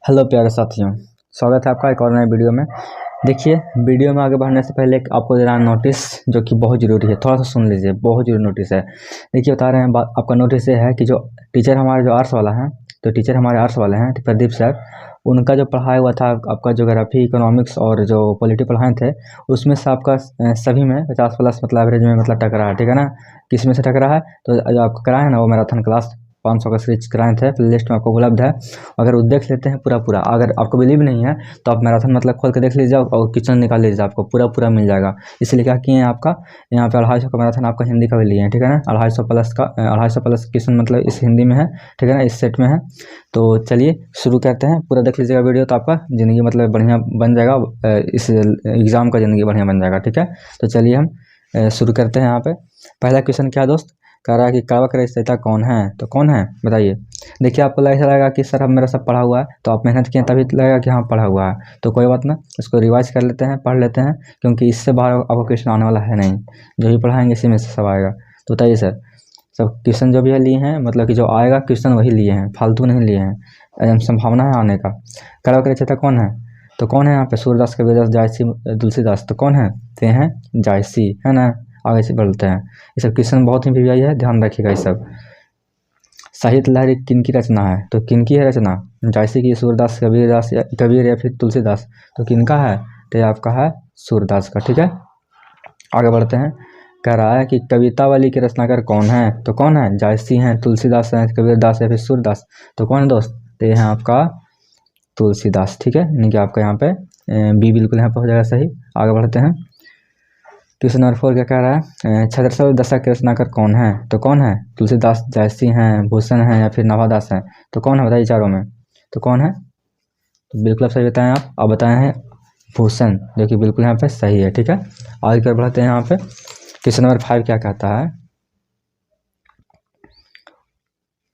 Hello प्यारे साथियों, स्वागत है आपका एक और नए वीडियो में। देखिए, वीडियो में आगे बढ़ने से पहले आपको दे रहा है नोटिस, जो कि बहुत ज़रूरी है। थोड़ा सा सुन लीजिए, बहुत ज़रूरी नोटिस है। देखिए, बता रहे हैं बात। आपका नोटिस ये है कि जो टीचर हमारे जो आर्ट्स वाला है, तो टीचर हमारे आर्ट्स वाले हैं प्रदीप सर, उनका जो पढ़ाया हुआ था आपका ज्योग्राफी, इकोनॉमिक्स और जो पॉलिटी पढ़ाए थे, उसमें से आपका सभी में 50+ मतलब एवरेज में मतलब टकरा है। ठीक है ना। किस में से टकरा है? तो जो आपको कराए हैं ना, वो मैराथन क्लास 500 का सीरीज कराए थे, प्ले लिस्ट में आपको उपलब्ध है। अगर वो देख लेते हैं पूरा, अगर आपको बिलीव नहीं है तो आप मैराथन मतलब खोल के देख लीजिए और क्वेश्चन निकाल लीजिए, आपको पूरा मिल जाएगा। इसलिए क्या किए हैं, आपका यहाँ पे 250 का मैराथन आपका हिंदी का भी लिए हैं। ठीक है ना। 250 प्लस क्वेश्चन मतलब इस हिंदी में है। ठीक है ना, इस सेट में है। तो चलिए शुरू करते हैं। पूरा देख लीजिएगा वीडियो, तो आपका ज़िंदगी मतलब बढ़िया बन जाएगा। इस एग्ज़ाम का ज़िंदगी बढ़िया बन जाएगा। ठीक है, तो चलिए हम शुरू करते हैं। यहाँ पे पहला क्वेश्चन क्या दोस्त कह रहा है कि कारक रचयिता कौन है? तो कौन है बताइए। देखिए, आपको ऐसा लगेगा कि सर अब मेरा सब पढ़ा हुआ है, तो आप मेहनत किए तभी लगेगा कि हाँ पढ़ा हुआ है। तो कोई बात ना, इसको रिवाइज कर लेते हैं, पढ़ लेते हैं, क्योंकि इससे बाहर आपको क्वेश्चन आने वाला है नहीं। जो भी पढ़ाएंगे इसी में से सब आएगा। तो बताइए सर, सब क्वेश्चन जो भी है लिए हैं, मतलब कि जो आएगा क्वेश्चन वही लिए हैं, फालतू नहीं लिए हैं। एकदम संभावना है आने का। कारक रचयिता कौन है? तो कौन है यहाँ पे? सूरदास, कबीरदास, जायसी, तुलसीदास। तो कौन है? ते हैं जायसी, है ना। आगे से बढ़ते हैं। ये सब क्वेश्चन बहुत ही वीआई है, ध्यान रखिएगा। ये सब साहित्य लहरी किन की रचना है? तो किन की है रचना? जायसी की, सूरदास, कबीरदास या कबीर या फिर तुलसीदास। तो किनका है? तो ये आपका है सूरदास का। ठीक है, आगे बढ़ते हैं। कह रहा है कि कवितावली के रचनाकार कौन है? तो कौन है? जायसी हैं, तुलसीदास हैं, कबीरदास या फिर सूरदास। तो कौन है दोस्त? तो ये है आपका तुलसीदास। ठीक है, यानी कि आपका यहाँ पे बी बिल्कुल यहाँ पे हो जाएगा सही। आगे बढ़ते हैं। क्वेश्चन नंबर 4 क्या कह रहा है? छत्रसाल दशक के रचनाकार कौन है? तो कौन है? तुलसीदास, जायसी हैं, भूषण हैं या फिर नवादास हैं। तो कौन है बताइए चारों में? तो कौन है? तो बिल्कुल आप सही बताएं। आप बताए हैं भूषण, जो कि बिल्कुल यहाँ पे सही है। ठीक है, आगे कर बढ़ते हैं। यहाँ पे क्वेश्चन नंबर 5 क्या कहता है?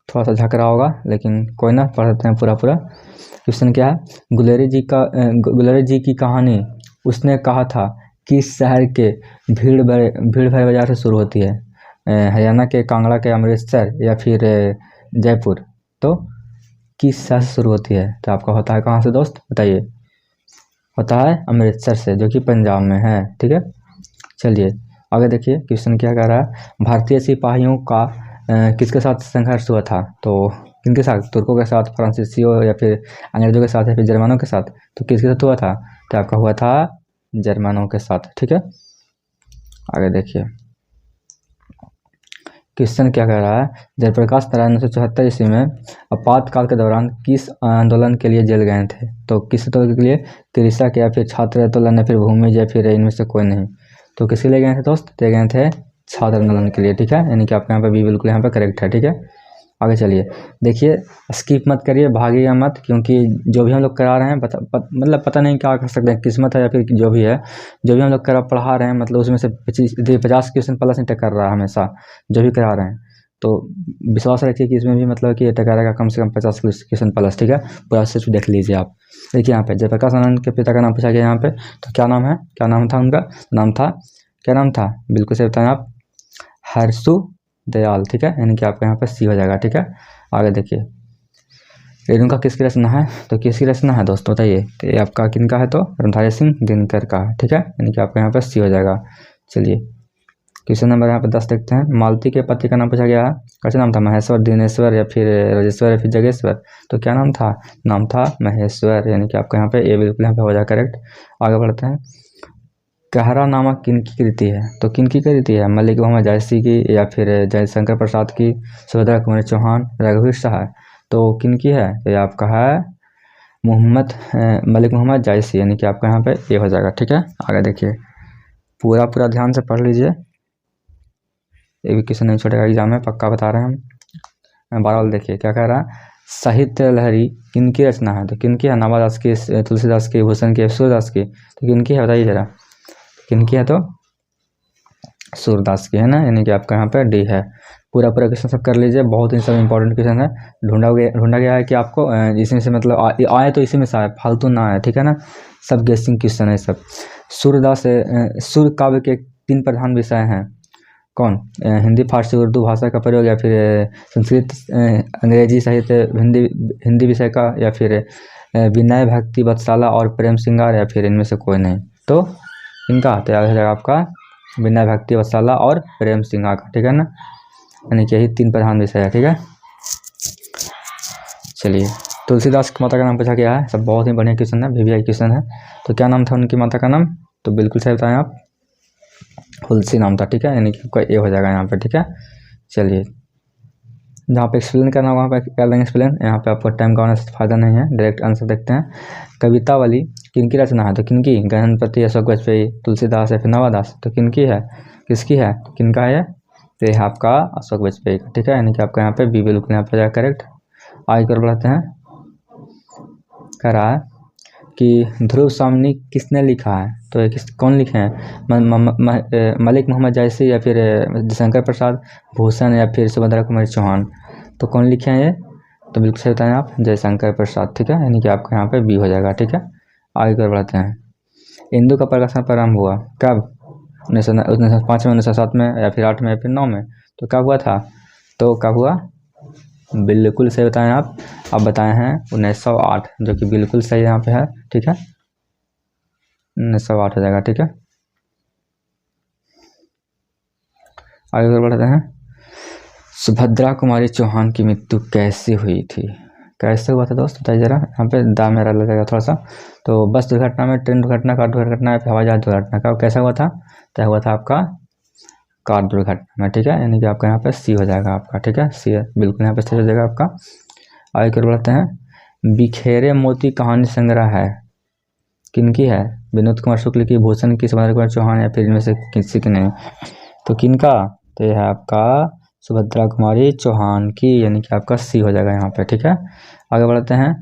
थोड़ा सा झक रहा होगा, लेकिन कोई ना, पढ़ते हैं पूरा। क्वेश्चन क्या है? गुलेरी जी की कहानी उसने कहा था किस शहर के भीड़ भाड़ बाजार से शुरू होती है? हरियाणा के, कांगड़ा के, अमृतसर या फिर जयपुर। तो किस शहर से शुरू होती है? तो आपका होता है कहाँ से दोस्त बताइए? होता है अमृतसर से, जो कि पंजाब में है। ठीक है, चलिए आगे देखिए। क्वेश्चन क्या कह रहा है? भारतीय सिपाहियों का किसके साथ संघर्ष हुआ था? तो किनके साथ? तुर्कों के साथ, फ्रांसीसियों या फिर अंग्रेजों के साथ या फिर जर्मनों के साथ। तो किसके साथ हुआ था? तो आपका हुआ था जर्मनों के साथ। ठीक है, आगे देखिए। क्वेश्चन क्या कह रहा है? जयप्रकाश नारायण 1974 ईस्वी में आपातकाल के दौरान किस आंदोलन के लिए जेल गए थे? तो किस आंदोलन के लिए? कृषक या फिर छात्र आंदोलन या फिर भूमि या फिर इनमें से कोई नहीं। तो किसके लिए गए थे दोस्त? तो गए थे छात्र आंदोलन के लिए। ठीक है, यानी कि आपके यहाँ पे भी बिल्कुल यहाँ पे करेक्ट है। ठीक है, आगे चलिए। देखिए, स्किप मत करिए, भागिएगा मत, क्योंकि जो भी हम लोग करा रहे हैं मतलब पता नहीं क्या कर सकते हैं, किस्मत है या फिर जो भी है। जो भी हम लोग पढ़ा रहे हैं, मतलब उसमें से 50 क्वेश्चन प्लस ही टकर रहा है हमेशा, जो भी करा रहे हैं। तो विश्वास रखिए कि इसमें भी मतलब कि टकराएगा कम से कम 50 क्वेश्चन प्लस। ठीक है, पूरा सिर्फ देख लीजिए आप। देखिए यहाँ पे जयप्रकाश आनंद के पिता का नाम पूछा गया यहाँ पे। तो क्या नाम है? क्या नाम था उनका? क्या नाम था? बिल्कुल से बताएं आप। हर्षु दयाल। ठीक है, यानी कि आपका यहाँ पर सी हो जाएगा। ठीक है, आगे देखिए। रेणुका किसकी रचना है? तो किसकी रचना है दोस्तों बताइए? तो ये आपका किनका है? तो रणधारी सिंह दिनकर का है। ठीक है, यानी कि आपका यहाँ पर सी हो जाएगा। चलिए क्वेश्चन नंबर यहाँ पर 10 देखते हैं। मालती के पति का नाम पूछा गया है। कैसे नाम था? महेश्वर, दिनेश्वर या फिर राजेश्वर या फिर जगेश्वर। तो क्या नाम था? नाम था महेश्वर, यानी कि आपका यहाँ पे ए बिल्कुल यहाँ पे हो जाएगा करेक्ट। आगे बढ़ते हैं। कहरा नामक किनकी कृति है? तो किनकी कृति है? मलिक मोहम्मद जायसी की या फिर जयशंकर प्रसाद की, सुभद्रा कुमारी चौहान, रघुवीर शाह। तो किनकी है? तो ये आपका है मलिक मोहम्मद जायसी, यानी कि आपका यहाँ पे ये हो जाएगा। ठीक है, आगे देखिए। पूरा ध्यान से पढ़ लीजिए, ये भी किसी नहीं छोड़ेगा एग्जाम में, पक्का बता रहे हैं हम। बहरहाल देखिए क्या कह रहा है। साहित्य लहरी किनकी रचना है? तो किनकी है? नवादास की, तुलसीदास की, भूषण की, सूरदास की। तो किनकी है बताइए जरा, किनकी है? तो सूरदास की, है ना, यानी कि आपका यहाँ पे डी है। पूरा क्वेश्चन सब कर लीजिए, बहुत ही सब इंपॉर्टेंट क्वेश्चन है। ढूंढा गया है कि आपको इसमें से मतलब आए तो इसी में से आए, फालतू ना आए। ठीक है ना, सब गेसिंग क्वेश्चन है सब। सूरदास सुर काव्य के 3 प्रधान विषय हैं। कौन? हिंदी फारसी उर्दू भाषा का प्रयोग, या फिर संस्कृत अंग्रेजी साहित्य हिंदी हिंदी विषय का, या फिर विनय भक्ति वत्सला और प्रेम श्रृंगार, या फिर इनमें से कोई नहीं। तो इनका तो याद हो जाएगा आपका विनय भक्ति वत्सला और प्रेम श्रृंगार का, ठीक है ना। यानी कि यही 3 प्रधान विषय है, ठीक है। चलिए, तुलसीदास की माता का नाम पूछा गया है, सब बहुत ही बढ़िया क्वेश्चन है, वीवीआई क्वेश्चन है। तो क्या नाम था उनकी माता का नाम? तो बिल्कुल सही बताएं आप, तुलसी नाम था, ठीक है। यानी कि आपका ए हो जाएगा यहाँ पे, ठीक है। चलिए, जहाँ पे एक्सप्लेन करना वहाँ पे कर लेंगे एक्सप्लेन, यहाँ पे आपको टाइम गंवाने से फायदा नहीं है, डायरेक्ट आंसर देखते हैं। कवितावली किनकी रचना है? तो किनकी? गणपति, अशोक वाजपेयी, तुलसीदास या फिर नवादास? तो किनकी है, किसकी है, किनका है? तो यह आपका अशोक वाजपेयी का, ठीक है। यानी कि आपका यहाँ पे बी बिल्कुल यहाँ पे जाएगा करेक्ट। आगे कर बढ़ाते हैं। कह रहा है कि ध्रुव सामनी किसने लिखा है? तो ये कौन लिखे हैं? मलिक मोहम्मद जायसी, या फिर शंकर प्रसाद भूषण, या फिर सुभद्रा कुमारी चौहान? तो कौन लिखे हैं ये? तो बिल्कुल सही बताएं आप, जयशंकर प्रसाद, ठीक है। यानी कि आपका यहाँ पे बी हो जाएगा, ठीक है। आगे कर बढ़ाते हैं। इंदु का प्रकाशन प्रारंभ हुआ कब? 1905 में, 1907 में, या फिर 8 में, या फिर 9 में? तो कब हुआ था? तो कब हुआ? बिल्कुल सही बताएं आप बताए हैं 1908, जो कि बिल्कुल सही यहाँ पे है, ठीक है। 1908 हो जाएगा, ठीक है। आगे बढ़ते हैं। सुभद्रा कुमारी चौहान की मृत्यु कैसे हुई थी? कैसे हुआ था दोस्त, बताइए जरा। यहाँ पे दाम मेरा लगेगा थोड़ा सा। तो बस दुर्घटना में, ट्रेन दुर्घटना, कार दुर्घटना, या फिर हवाई जहाज दुर्घटना का कैसा हुआ था? तो हुआ था आपका कार दुर्घटना में, ठीक है। यानी कि आपका यहाँ पे सी हो जाएगा आपका, ठीक है। सी है बिल्कुल यहाँ पे सही हो जाएगा आपका। आगे कर बढ़ते हैं। बिखेरे मोती कहानी संग्रह है किनकी है? विनोद कुमार शुक्ल की, भूषण की, सुभद्रा कुमार चौहान, या फिर इनमें से किसी की नहीं? तो किनका? तो यह है आपका सुभद्रा कुमारी चौहान की, यानी कि आपका सी हो जाएगा यहाँ पे, ठीक है। आगे बढ़ते हैं।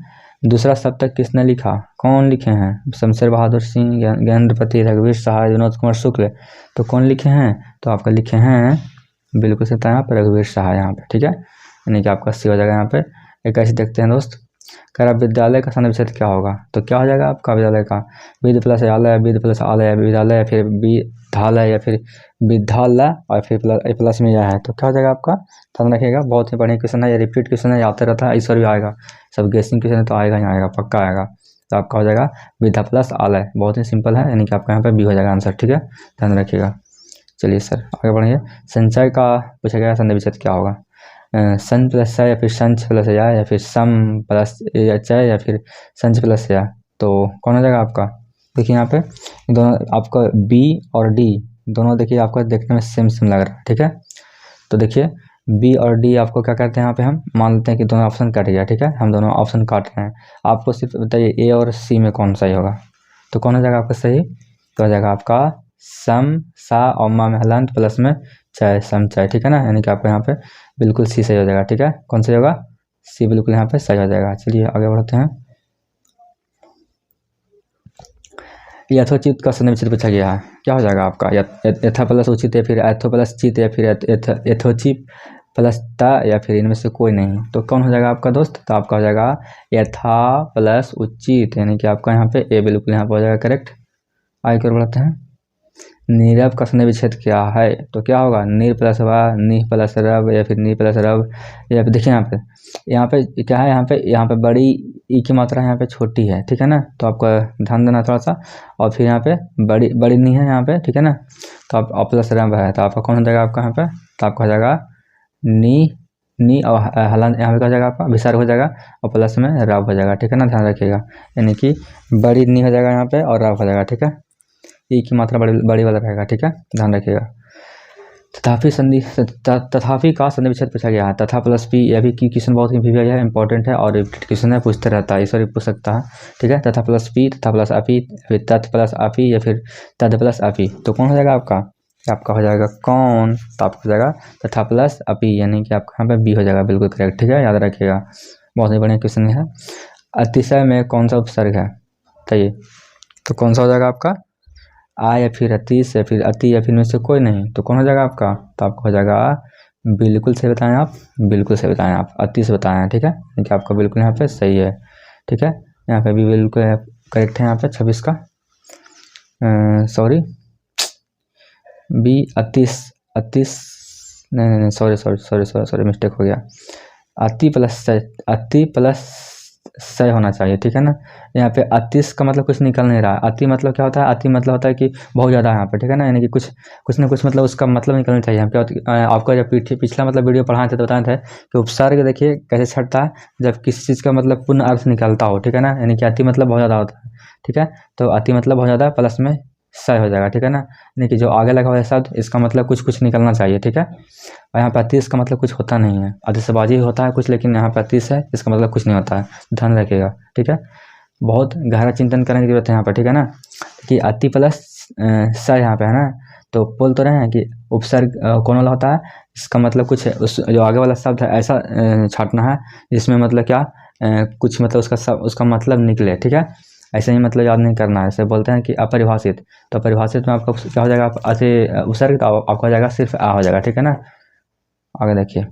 दूसरा सप्तक किसने लिखा? कौन लिखे हैं? शमशेर बहादुर सिंह, ज्ञानेंद्रपति, रघुवीर सहाय, विनोद कुमार शुक्ल? तो कौन लिखे हैं? तो आपका लिखे हैं बिल्कुल सही बताएं आप, रघुवीर सहाय यहाँ पे, ठीक है। यानी कि आपका सी हो जाएगा यहाँ पे। एक ऐसे देखते हैं दोस्त। कह रहा विद्यालय का संधि विच्छेद क्या होगा? तो क्या हो जाएगा आपका विद्यालय का? विद प्लस आलय, विद प्लस आलय, विद्यालय, या फिर विद्यालय, या फिर विद्यालय, और फिर प्लस में यह है, तो क्या हो जाएगा आपका? ध्यान रखिएगा, बहुत ही बढ़िया क्वेश्चन है, ये रिपीट क्वेश्चन है, आते रहता है, इस बार भी आएगा। सब गेसिंग क्वेश्चन है तो आएगा ही आएगा, पक्का आएगा। तो आपका हो जाएगा विद्या प्लस आलय, बहुत ही सिंपल है, यानी कि आपका यहाँ पे बी हो जाएगा आंसर, ठीक है। ध्यान रखिएगा। चलिए सर आगे बढ़िए। संचय का पूछा गया, संधि विच्छेद क्या होगा? संच प्लस या फिर संच प्लस या फिर सम प्लस चय, या फिर संच प्लस या? तो कौन हो जाएगा आपका? देखिए यहाँ पे दोनों आपका बी और डी दोनों देखिए आपको देखने में सेम सेम लग रहा है, ठीक है। तो देखिए बी और डी आपको क्या करते हैं, यहाँ पे हम मान लेते हैं कि दोनों ऑप्शन कट गया, ठीक है। हम दोनों ऑप्शन काट रहे हैं, आपको सिर्फ बताइए ए और सी में कौन सही होगा? तो कौन हो जाएगा आपका सही? तो हो जाएगा आपका सम सा और मा में हलंत प्लस में चय, सम चय, ठीक है ना। यानी कि आपको यहाँ पे बिल्कुल सी सही हो जाएगा, ठीक है। कौन सही होगा? सी बिल्कुल यहाँ पे सही हो जाएगा। चलिए आगे बढ़ते हैं। यथोचित का संधि विच्छेद पूछा गया है, क्या हो जाएगा आपका? यथा प्लस उचित, या फिर एथो प्लस चित, या फिर यथोचित प्लस ता, या फिर इनमें से कोई नहीं? तो कौन हो जाएगा आपका दोस्त? तो आपका हो जाएगा यथा प्लस उचित, यानी कि आपका यहाँ पे ए बिल्कुल यहाँ पे हो जाएगा करेक्ट। आगे कर बढ़ते हैं। नीरव का संधि विच्छेद क्या है? तो क्या होगा? नीर प्लस वा, नी प्लस रव, या फिर नी प्लस रव, या फिर देखिए यहाँ पे क्या है, यहाँ पे बड़ी ई की मात्रा यहाँ पे छोटी है, ठीक है ना। तो आपको ध्यान देना थोड़ा सा। और फिर यहाँ पे बड़ी नी है यहाँ पे, ठीक है ना। तो आप प्लस रव है, तो आपका कौन हो जाएगा आपका यहाँ पे? तो आपका हो जाएगा नी और हलन, यहाँ पे क्या हो जाएगा आपका? विसर्ग हो जाएगा, और प्लस में रव हो जाएगा, ठीक है ना। ध्यान रखिएगा, यानी कि बड़ी नी हो जाएगा यहाँ पे और रव हो जाएगा, ठीक है। ई की मात्रा बड़ी वाला रहेगा, ठीक है। ध्यान रखिएगा। तथापि का संधि विच्छेद पूछा गया है। तथा प्लस पी, यह भी क्वेश्चन बहुत ही वीवीआई है, इंपॉर्टेंट है, और रिपीट क्वेश्चन है, पूछते रहता है, इस बार पूछ सकता है, ठीक है। तथा प्लस पी, तथा प्लस अपी, फिर तथ प्लस अपी, या फिर तद प्लस अपी? तो कौन हो जाएगा आपका? आपका हो जाएगा कौन? तो आपका हो जाएगा तथा प्लस अपी, यानी कि आपका यहाँ पे बी हो जाएगा बिल्कुल करेक्ट, ठीक है। याद रखिएगा, बहुत ही बढ़िया क्वेश्चन है। अतिशय में कौन सा उपसर्ग है? बताइए, तो कौन सा हो जाएगा आपका? आ, या फिर अतिश, या फिर अति, या फिर इनमें से कोई नहीं? तो कौन हो जाएगा आपका? तो आपका हो जाएगा बिल्कुल सही बताएं आप, बिल्कुल सही बताएं आप, अति से बताएं, ठीक है। क्योंकि आपका बिल्कुल यहाँ पे सही है, ठीक है। यहाँ पे भी बिल्कुल करेक्ट है, यहाँ पे 26 का सॉरी बी अतिश अतिस नहीं, सॉरी मिस्टेक हो गया। अति प्लस सय होना चाहिए, ठीक है ना। यहाँ पे अतिश का मतलब कुछ निकल नहीं रहा। अति मतलब क्या होता है? अति मतलब होता है कि बहुत ज़्यादा यहाँ पे, ठीक है ना, यानी कि कुछ ना कुछ मतलब उसका मतलब निकलना चाहिए। हम क्या आपको जब पिछला मतलब वीडियो पढ़ाए थे तो बताए थे कि उपसर्ग देखिए कैसे छटता है जब किसी चीज़ का मतलब पूर्ण अर्थ निकलता हो, ठीक है ना, यानी कि अति मतलब बहुत ज़्यादा होता है, ठीक है। तो अति मतलब बहुत ज़्यादा प्लस में सय हो जाएगा, ठीक है ना, यानी कि जो आगे लगा हुआ है शब्द इसका मतलब कुछ निकलना चाहिए, ठीक है। और यहाँ पे अतिश का मतलब कुछ होता नहीं है, अतिशबाजी होता है कुछ, लेकिन यहाँ पे अतिश है इसका मतलब कुछ नहीं होता है, ध्यान रखिएगा, ठीक है। बहुत गहरा चिंतन करने की जरूरत है यहाँ पर, ठीक है ना, कि अति प्लस स यहाँ पे है ना, तो बोल तो रहे हैं कि उपसर्ग कौन वाला होता है, इसका मतलब कुछ है, उस जो आगे वाला शब्द है ऐसा छाटना है जिसमें मतलब क्या कुछ मतलब उसका मतलब निकले, ठीक है। ऐसे ही मतलब याद नहीं करना है। ऐसे बोलते हैं कि अपरिभाषित, तो परिभाषित में आपका क्या हो जाएगा, उपसर्ग तो आपका हो जाएगा सिर्फ आ हो जाएगा, ठीक है ना। आगे देखिए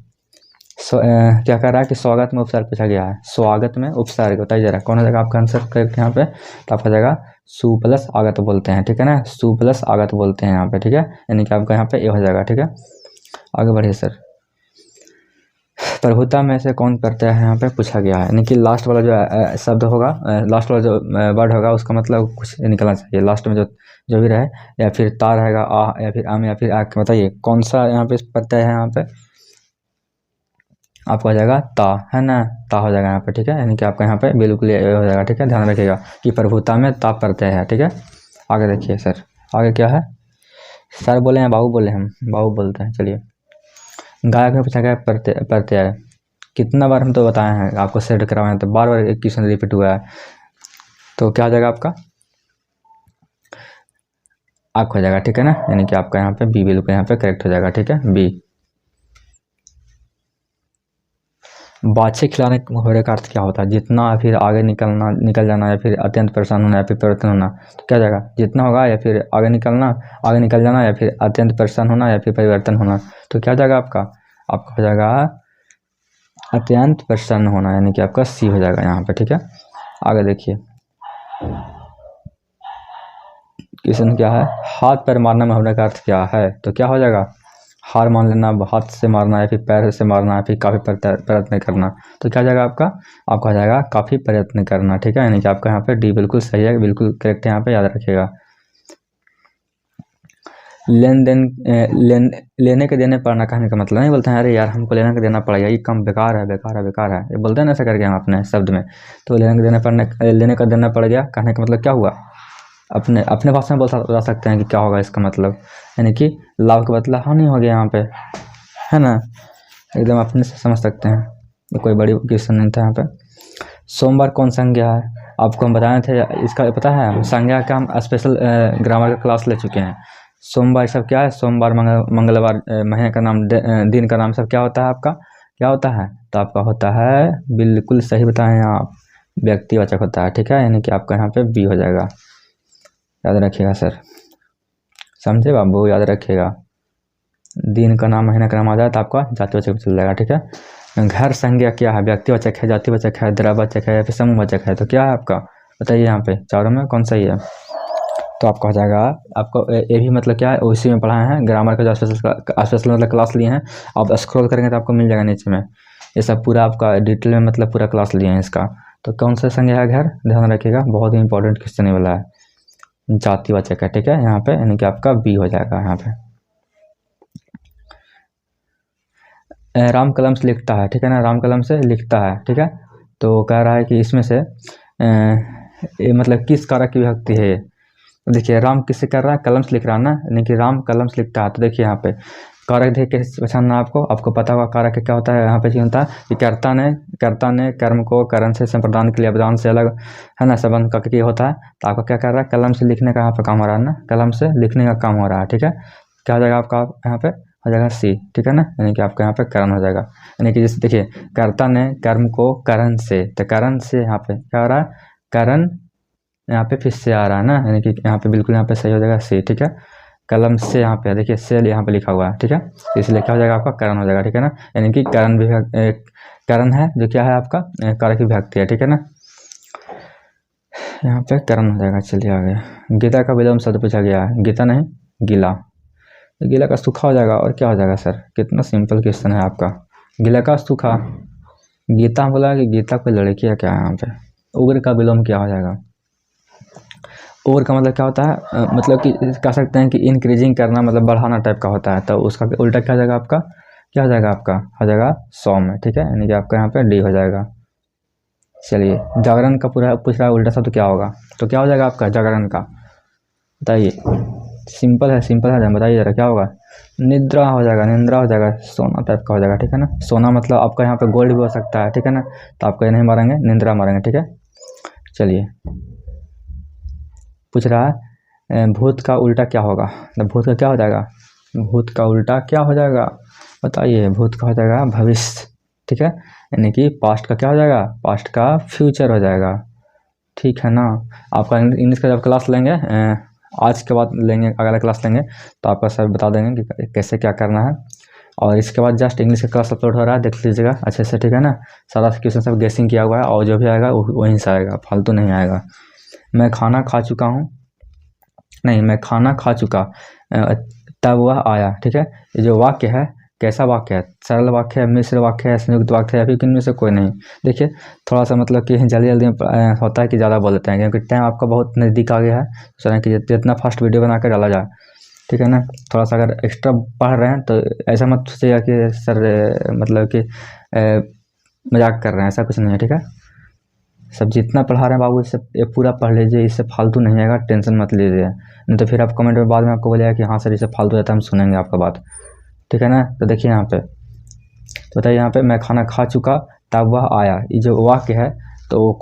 क्या कर रहा है कि स्वागत में उपसर्ग पूछा गया है, स्वागत में उपसर्ग बताइए जरा कौन हो जाएगा आपका आंसर करेक्ट यहाँ पे, तो आपका जाएगा सु प्लस आगत बोलते हैं, ठीक है ना, सु प्लस आगत बोलते हैं यहाँ पे, ठीक है, यानी कि आपका यहाँ पे ए हो जाएगा, ठीक है। आगे बढ़िए सर। प्रभुता में से कौन करता है यहाँ पे पूछा गया है, यानी कि लास्ट वाला जो शब्द होगा, लास्ट वाला जो वर्ड होगा उसका मतलब कुछ निकलना चाहिए, लास्ट में जो भी रहे, या फिर ता रहेगा आ, या फिर आम, या फिर आ, बताइए कौन सा यहाँ पे प्रत्यय है यहाँ पे, आपका हो जाएगा ता, है ना, ता हो जाएगा यहाँ पे, ठीक है, यानी कि आपका यहाँ पे बिल्कुल ये हो जाएगा, ठीक है। ध्यान रखिएगा कि प्रभुता में ता प्रत्यय है, ठीक है। आगे देखिए सर, आगे क्या है, सर बोले हैं बाबू बोले, हम बाबू बोलते हैं, चलिए। गायक में पूछा गया प्रत्यय, कितना बार हम तो बताए हैं आपको, सेट करवाए हैं तो बार बार एक क्वेश्चन रिपीट हुआ है, तो क्या हो जाएगा आपका आपका हो जाएगा, ठीक है ना, यानी कि आपका यहाँ पे बी बिल्कुल यहाँ पे करेक्ट हो जाएगा, ठीक है, बी। बाछे खिलाने होने का अर्थ क्या होता है, जितना फिर आगे निकल जाना, या फिर अत्यंत परेशान होना, या फिर परिवर्तन होना, तो क्या जाएगा, जितना होगा या फिर आगे निकल जाना, या फिर अत्यंत परेशान होना, या फिर परिवर्तन होना, तो क्या जाएगा आपका हो जाएगा अत्यंत प्रसन्न होना, यानी कि आपका सी हो जाएगा यहाँ पे, ठीक है। आगे देखिए क्वेश्चन क्या है, हाथ पैर मारना में होने का अर्थ क्या है, तो क्या हो जाएगा, हार मान लेना, हाथ से मारना, या फिर पैर से मारना, या फिर काफ़ी प्रयत्न करना, तो क्या जाएगा आपका हो जाएगा काफ़ी प्रयत्न करना, ठीक है, यानी कि आपका यहाँ पे डी बिल्कुल सही है, बिल्कुल करेक्ट है, यहाँ पे याद रखिएगा। लेने के देने पड़ना कहने का मतलब नहीं बोलते हैं अरे यार हमको लेने के देना पड़ेगा, ये काम बेकार है, ये बोलते हैं ना ऐसा करके हम अपने शब्द में, तो लेने का देना पड़ गया कहने का मतलब क्या हुआ, अपने भाषा में बता सकते हैं कि क्या होगा इसका मतलब, यानी कि लाभ का बदला हानि हो गया यहाँ पे, है ना, एकदम अपने से समझ सकते हैं, तो कोई बड़ी क्वेश्चन नहीं था यहाँ पे। सोमवार कौन संज्ञा है, आपको हम बताए थे, इसका पता है, संज्ञा का हम स्पेशल ग्रामर का क्लास ले चुके हैं। सोमवार सब क्या है, सोमवार मंगलवार, महीने का नाम, दिन का नाम, सब क्या होता है आपका, क्या होता है, तो आपका होता है बिल्कुल सही बताएं आप, व्यक्तिवाचक होता है, ठीक है, यानी कि आपका यहाँ पे बी हो जाएगा, याद रखिएगा सर, समझे बाबू, याद रखिएगा, दिन का नाम महीना का नाम आ जाए तो आपका जातिवाचक चल जाएगा, ठीक है। घर संज्ञा क्या है, व्यक्तिवाचक है, जातिवाचक है, द्रव्यवाचक है, या फिर समूहवाचक है, तो क्या है आपका बताइए यहाँ पे चारों में कौन सही है, तो आपका हो जाएगा, आपको ये भी मतलब क्या है उसी में पढ़ाए हैं, ग्रामर का जो स्पेशल मतलब क्लास लिए हैं, आप स्क्रॉल करेंगे तो आपको मिल जाएगा नीचे में, ये सब पूरा आपका डिटेल में मतलब पूरा क्लास लिए हैं इसका। तो कौन सा संज्ञा है घर, ध्यान रखिएगा, बहुत ही इंपॉर्टेंट क्वेश्चन ये वाला है, जातिवाचक है, ठीक है, यहाँ पे यानी कि आपका बी हो जाएगा यहाँ पे। राम कलम से लिखता है, ठीक है ना, राम कलम से लिखता है, ठीक है, तो कह रहा है कि इसमें से ये मतलब किस कारक की विभक्ति है, तो देखिए राम किससे कर रहा है, कलम से लिख रहा है ना, यानी कि राम कलम से लिखता है, तो देखिए यहाँ पे कारक देख कैसे पहचानना, आपको पता होगा कारक क्या होता है, यहाँ पे क्या होता है कि कर्ता ने कर्म को करण से संप्रदान के लिए अवदान से अलग, है ना, संबंध करके होता है, तो आपका क्या कर रहा है, कलम से लिखने का यहाँ पे काम हो रहा है ना, कलम से लिखने का काम हो रहा है, ठीक है, क्या हो जाएगा आपका यहाँ पे हो जाएगा सी, ठीक है ना, यानी कि आपका यहाँ पे करण हो जाएगा, यानी कि जैसे देखिए कर्ता ने कर्म को करण से, तो करण से यहाँ पे क्या हो रहा है, करण यहाँ पे फिर से आ रहा है ना, यानी कि यहाँ पे बिल्कुल यहाँ पे सही हो जाएगा सी, ठीक है, कलम से यहाँ पे देखिए से यहाँ पे लिखा हुआ है, ठीक है, इसलिए क्या हो जाएगा आपका करण हो जाएगा, ठीक है ना, यानी कि करण करण है जो क्या है आपका कारक की विभक्ति है, ठीक है ना, यहाँ पे करण हो जाएगा। चलिए आगे, गीता का विलोम शब्द पूछा गया है, गीता नहीं गीला, गीला का सूखा हो जाएगा और क्या हो जाएगा सर? कितना सिंपल क्वेश्चन है आपका। गीला का सूखा, गीता बोला कि गीता कोई लड़की है क्या यहाँ पे? उग्र का विलोम क्या हो जाएगा? उग्र का मतलब क्या होता है? मतलब कि कह सकते हैं कि इंक्रीजिंग करना, मतलब बढ़ाना टाइप का होता है। तो उसका उल्टा क्या हो जाएगा आपका? क्या हो जाएगा आपका? हो जाएगा सौम्य, ठीक है, यानी कि आपका यहाँ पे डी हो जाएगा। चलिए, जागरण का पूरा पूछ रहा है उल्टा सा, तो क्या होगा? तो क्या हो जाएगा आपका जागरण का? बताइए। सिंपल है, बताइए जरा क्या होगा? निद्रा हो जाएगा, निंद्रा हो जाएगा, सोना टाइप का हो जाएगा, ठीक है ना। सोना मतलब आपका यहाँ पे गोल्ड भी हो सकता है, ठीक है ना। तो आपको ये नहीं मारेंगे, निंद्रा मारेंगे, ठीक है। चलिए, पूछ रहा है भूत का उल्टा क्या होगा? तो भूत का क्या हो जाएगा? भूत का उल्टा क्या हो जाएगा? बताइए। भूत का हो जाएगा भविष्य, ठीक है, यानी कि पास्ट का क्या हो जाएगा? पास्ट का फ्यूचर हो जाएगा, ठीक है ना। आपका इंग्लिश का जब क्लास लेंगे, आज के बाद लेंगे, अगला क्लास लेंगे, तो आपका सर बता देंगे कि कैसे क्या करना है। और इसके बाद जस्ट इंग्लिश का क्लास अपलोड हो रहा है, देख लीजिएगा अच्छे से, ठीक है ना। सारा क्वेश्चन सब गेसिंग किया हुआ है, और जो भी आएगा वहीं से आएगा, फालतू नहीं आएगा। मैं खाना खा चुका हूँ, नहीं, मैं खाना खा चुका तब वह आया, ठीक है। ये जो वाक्य है, कैसा वाक्य है? सरल वाक्य है, मिश्र वाक्य है, संयुक्त वाक्य है, या फिर किनमें से कोई नहीं? देखिए, थोड़ा सा मतलब कि जल्दी में होता है कि ज़्यादा बोल देते हैं, क्योंकि टाइम आपका बहुत नज़दीक आ गया है। सोचा कि जितना फास्ट वीडियो बना कर डाला जाए, ठीक है ना। थोड़ा सा अगर एक्स्ट्रा पढ़ रहे हैं तो ऐसा मत सोचिएगा कि सर मतलब कि मजाक कर रहे हैं, ऐसा कुछ नहीं है, ठीक है। सब जितना पढ़ा रहे हैं बाबू, इससे ये पूरा पढ़ लीजिए, इससे फालतू नहीं आएगा, टेंशन मत लीजिए, नहीं तो फिर आप कमेंट में बाद में आपको बोलेगा कि हाँ सर इससे फालतू रहता है, हम सुनेंगे आपका बात, ठीक है ना। तो देखिए यहाँ पे, तो बताइए यहाँ पे, मैं खाना खा चुका तब वह आया, ये जो वाक्य है, तो वो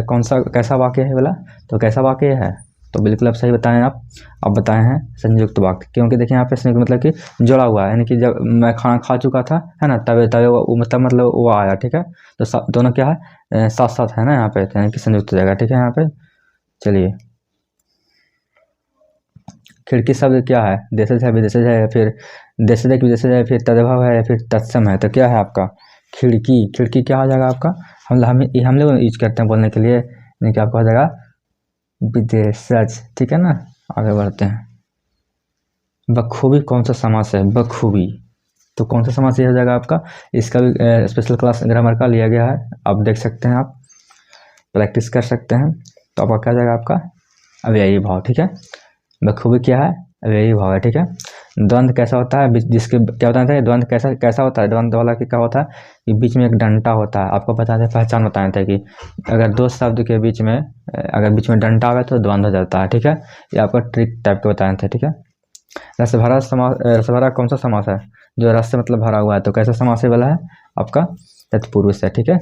कौन सा कैसा वाक्य है बोला? तो कैसा वाक्य है? तो बिल्कुल आप सही बताएं। आप बताए हैं संयुक्त वाक्य, क्योंकि देखिए यहाँ पे संयुक्त मतलब कि जुड़ा हुआ है, यानी कि जब मैं खाना खा चुका था, है ना, तब वो मतलब वो आया, ठीक है। तो दोनों क्या है? साथ साथ है ना यहाँ पे, यानी कि संयुक्त हो जाएगा, ठीक है यहाँ पे। चलिए, खिड़की शब्द क्या है? देशज है, विदेशज है, या फिर देशज है, विदेशज है, फिर तद्भव है, या फिर तत्सम है? तो क्या है आपका? खिड़की। खिड़की क्या हो जाएगा आपका? हम लोग यूज करते हैं बोलने के लिए, यानी कि आपका हो जाएगा विदेशज, ठीक है ना। आगे बढ़ते हैं। बखूबी कौन सा समास है? बखूबी, तो कौन सा समास ये हो जाएगा आपका? इसका भी स्पेशल क्लास ग्रामर का लिया गया है, आप देख सकते हैं, आप प्रैक्टिस कर सकते हैं। तो आपका क्या जाएगा? आपका अव्ययी भाव, ठीक है। बखूबी क्या है? अव्ययी भाव है, ठीक है। द्वंद्व कैसा होता है? जिसके क्या बताते हैं द्वंद्व कैसा होता है? द्वंद्व वाला कि क्या होता है कि बीच में एक डंटा होता है। आपको बताते हैं, पहचान बताए थे कि अगर दो शब्द के बीच में अगर बीच में डंटा आवे तो द्वंद्व हो जाता है, ठीक है। ये आपका ट्रिक टाइप के बताए थे, ठीक है। रसभरा समास, रसभरा कौन सा समास है? जो रस से मतलब भरा हुआ है, तो कैसा समास वाला है आपका? तत्पुरुष है, ठीक है।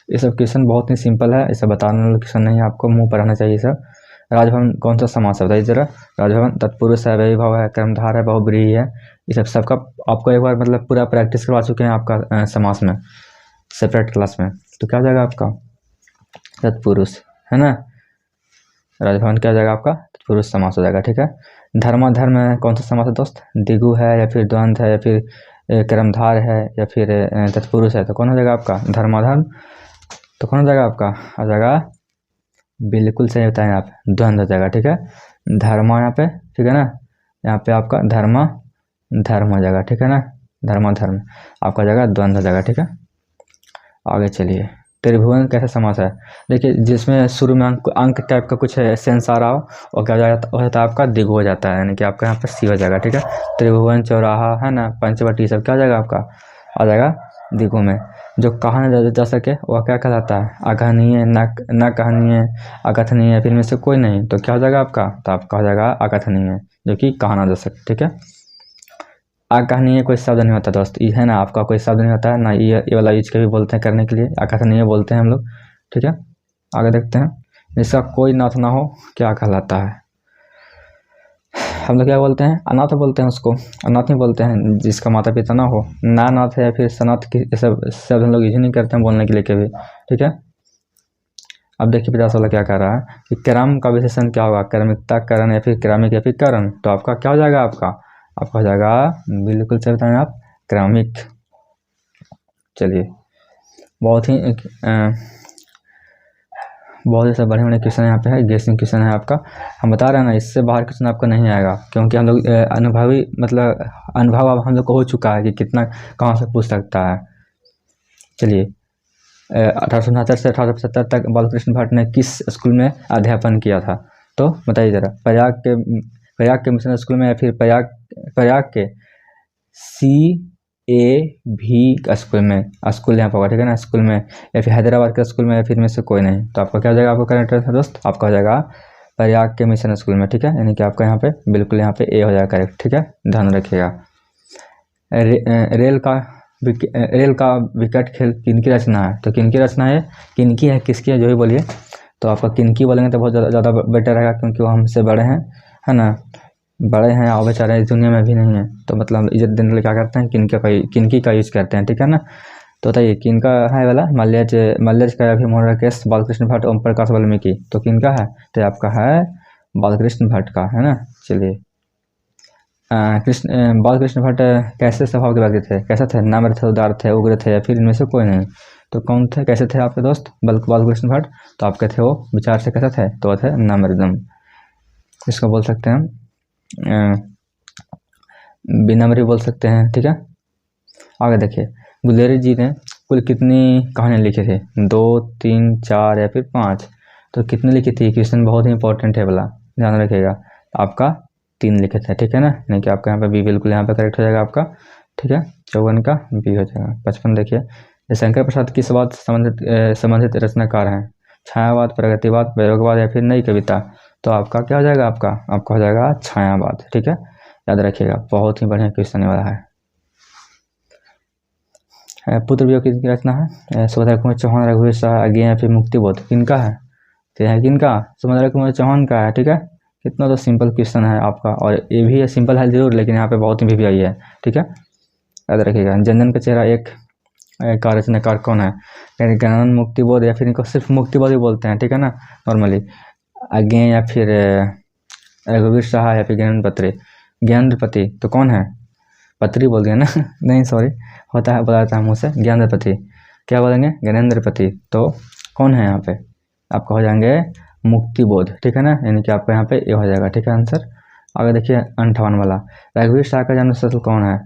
ये सब क्वेश्चन बहुत ही सिंपल है, इसे बताने वाला क्वेश्चन नहीं है, आपको मुंह पर रहना चाहिए सब। राजभवन कौन सा समास है? बताइए जरा। राजभवन तत्पुरुष है, वैभव है, कर्मधार है, बहुब्रीहि है। ये सबका आपको एक बार मतलब पूरा प्रैक्टिस करवा चुके हैं आपका समास में, सेपरेट क्लास में। तो क्या हो जाएगा आपका? तत्पुरुष, है ना। राजभवन क्या हो जाएगा आपका? तत्पुरुष समास हो जाएगा, ठीक है। धर्माधर्म कौन सा समास है दोस्त? दिगु है, या फिर द्वंद्व है, या फिर कर्मधार है, या फिर तत्पुरुष है? तो कौन हो जाएगा आपका? धर्माधर्म। तो कौन हो जाएगा आपका? आ जाएगा, बिल्कुल सही बताएं आप, द्वंद्व हो जाएगा, ठीक है। धर्म यहाँ पे, ठीक है ना, यहाँ पे आपका धर्म हो जाएगा, ठीक है ना। धर्म आपका जाएगा द्वंद्व हो जाएगा, ठीक है। आगे चलिए, त्रिभुवन कैसा समास है? देखिए, जिसमें शुरू में अंक टाइप का कुछ सेंस आ रहा हो, और क्या हो जाता है आपका? दिगु हो जाता है, यानी कि आपका यहाँ पर सी हो जाएगा, ठीक है। त्रिभुवन चौराहा, है ना, पंचवटी, सब क्या हो जाएगा आपका? आ जाएगा दिगु में। जो कहा न जा सके वह क्या कहलाता है? अकथनीय, न कहनीय, अकथनीय, फिर में से कोई नहीं, तो क्या हो जाएगा आपका? तो आपका हो जाएगा अकथनीय, जो कि कहा ना जा सके, ठीक है। अकथनीय कोई शब्द नहीं होता दोस्त, ये है ना, आपका कोई शब्द नहीं होता है ना, ये वाला यूज कभी बोलते हैं करने के लिए, अकथनीय बोलते हैं हम लोग, ठीक है। आगे देखते हैं, जिसका कोई नाथ ना हो क्या कहलाता है? हम लोग क्या बोलते हैं? अनाथ बोलते हैं उसको, अनाथ नहीं बोलते हैं जिसका माता पिता ना हो। ना नाथ है या फिर सनाथ की, ये सब शब्द हम लोग यूज नहीं करते हैं बोलने के लिए कभी, ठीक है। अब देखिए 50 वाला क्या कह रहा है कि क्रम का विशेषण क्या होगा? क्रमिकता, करण, या फिर क्रमिक, या फिर करण? तो आपका क्या हो जाएगा? आपका हो जाएगा, बिल्कुल सही बताएं आप, क्रमिक। चलिए, बहुत ही बहुत ही सब बड़े क्वेश्चन यहाँ पे है, गेसिंग क्वेश्चन है आपका। हम बता रहे हैं ना, इससे बाहर क्वेश्चन आपका नहीं आएगा, क्योंकि हम लोग अनुभवी मतलब अनुभव अब हम लोग को हो चुका है कि कितना कहाँ से पूछ सकता है। चलिए 1869 से 1875 तक बालकृष्ण भट्ट ने किस स्कूल में अध्यापन किया था? तो बताइए ज़रा। प्रयाग के मिशन स्कूल में, या फिर प्रयाग के CAV स्कूल में, स्कूल यहाँ पर होगा, ठीक है ना, स्कूल में, या फिर हैदराबाद के स्कूल में, या फिर में से कोई नहीं। तो आपका क्या हो जाएगा, आपका करेक्ट आंसर दोस्त आपका हो जाएगा प्रयाग के मिशन स्कूल में, ठीक है। यानी कि आपका यहाँ पे बिल्कुल यहाँ पे ए हो जाएगा करेक्ट, ठीक है, ध्यान रखिएगा। रेल का विकट खेल किनकी रचना है? तो किनकी रचना है, किनकी है, किसकी है, जो भी बोलिए। तो आपका किनकी बोलेंगे तो बहुत ज़्यादा बेटर रहेगा, क्योंकि वो हमसे बड़े हैं, है ना, बड़े हैं और बेचारे इस दुनिया में भी नहीं है। तो मतलब इज्जत देने के लिए क्या करते हैं, किनकी का यूज़ करते हैं, ठीक है ना। तो बताइए किनका है वाला, मल्लेज का, या फिर मोहन राकेश, बालकृष्ण भट्ट, ओम प्रकाश वाल्मीकि। तो किनका है, तो आपका है बालकृष्ण भट्ट का, है ना। चलिए बालकृष्ण भट्ट कैसे स्वभाव के व्यक्ति थे, कैसे थे, नम्र थे, उदार थे, उग्र थे, या फिर इनमें से कोई नहीं। तो कौन थे, कैसे थे आपके दोस्त बालकृष्ण भट्ट? तो आपके थे वो विचार से कैसे थे, तो थे नम्र एकदम, इसको बोल सकते हैं विनम्र बोल सकते हैं, ठीक है। आगे देखिए, गुलेरी जी ने कुल कितनी कहानियाँ लिखी थी? 2, 3, 4 या फिर 5? तो कितनी लिखी थी, क्वेश्चन बहुत ही इंपॉर्टेंट है वाला, ध्यान रखिएगा। आपका 3 लिखे थे, ठीक है ना, यानी कि आपका यहाँ पे बी बिल्कुल यहाँ पे करेक्ट हो जाएगा आपका, ठीक है। 54 का बी हो जाएगा। 55 देखिए, शंकर प्रसाद किस बात संबंधित रचनाकार हैं? छायावाद, प्रगतिवाद, प्रयोगवाद, या फिर नई कविता? तो आपका क्या हो जाएगा, आपका हो जाएगा छायावाद, ठीक है, याद रखिएगा, बहुत ही बढ़िया क्वेश्चन वाला है। पुत्र वियोग किसकी रचना है? सुभद्रा कुमार चौहान, रघुवीर शाह, आज्ञा, या फिर मुक्तिबोध? किनका है, तो है किनका, सुभद्रा कुमार चौहान का है, ठीक है। कितना तो सिंपल क्वेश्चन है आपका, और ये भी सिंपल है जरूर, लेकिन यहाँ पे बहुत ही VVI है, ठीक है, याद रखिएगा। जनजन का चेहरा एक का रचनाकार कौन है? ज्ञानानंद, मुक्तिबोध, या फिर इनको सिर्फ मुक्तिबोध ही बोलते हैं, ठीक है ना नॉर्मली। आज्ञा, या फिर रघुवीर शाह, या फिर ज्ञानेंद्रपति? तो कौन है, पत्री बोल दिया ना नहीं सॉरी, होता है बताता है मुझसे, ज्ञानेंद्रपति। क्या बोलेंगे, ज्ञानेंद्रपति। तो कौन है यहाँ पे, आपका हो जाएंगे मुक्तिबोध, ठीक है ना, यानी कि आपका यहाँ पे ये हो जाएगा, ठीक है आंसर। आगे देखिए 58 वाला, रघुवीर शाह का जन्मस्थल कौन है?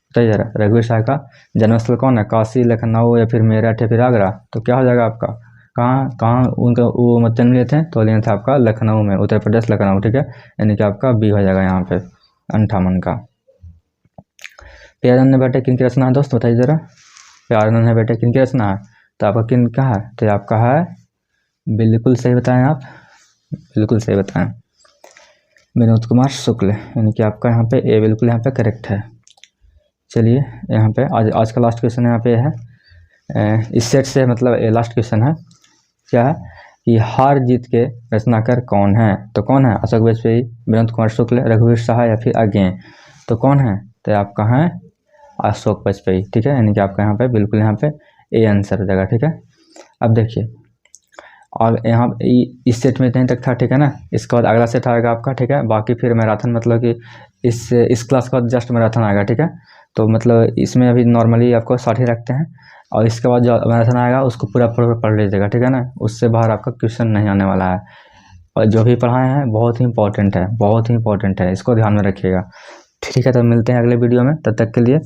बताइए जरा, रघुवीर शाह का जन्मस्थल कौन है? काशी, लखनऊ, या फिर मेरठ, या फिर आगरा? तो क्या हो जाएगा आपका, कहाँ उनका वो जन्म लिए थे? तो लिए थे आपका लखनऊ में, उत्तर प्रदेश लखनऊ, ठीक है, यानी कि आपका बी हो जाएगा यहाँ पे 58 का। प्यारे बेटे किन की रचना है दोस्त, बताइए जरा। प्यारे बेटे किन की रचना है? तो आपका किन का है, तो आपका है, बिल्कुल सही बताएं आप, बिल्कुल सही बताएं, विनोद कुमार शुक्ल, यानी कि आपका यहाँ पे ए बिल्कुल यहाँ पे करेक्ट है। चलिए यहाँ पे आज का लास्ट क्वेश्चन यहाँ पे है, इस सेट से मतलब ये लास्ट क्वेश्चन है, क्या है कि हार जीत के रचनाकार कौन है? तो कौन है, अशोक वाजपेयी, विनोद कुमार शुक्ल, रघुवीर शाह, या फिर आज्ञा? तो कौन है, तो आपका है अशोक वाजपेयी, ठीक है, यानी कि आपका यहाँ पे बिल्कुल यहाँ पे ए आंसर हो जाएगा, ठीक है। अब देखिए, और यहाँ इस सेट में इतने तक था, ठीक है ना, इसके बाद अगला सेट आएगा आपका, ठीक है, बाकी फिर मैराथन, मतलब कि इस क्लास का जस्ट मैराथन आएगा, ठीक है। तो मतलब इसमें अभी नॉर्मली आपको 60 ही रखते हैं, और इसके बाद जो मैराथन आएगा उसको पूरा पढ़ लीजिएगा, ठीक है ना, उससे बाहर आपका क्वेश्चन नहीं आने वाला है, और जो भी पढ़ाए हैं बहुत ही इंपॉर्टेंट है, बहुत ही इंपॉर्टेंट है, इसको ध्यान में रखिएगा, ठीक है। तो मिलते हैं अगले वीडियो में, तब तक के लिए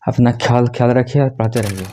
अपना ख्याल रखिए और पढ़ते रहिए।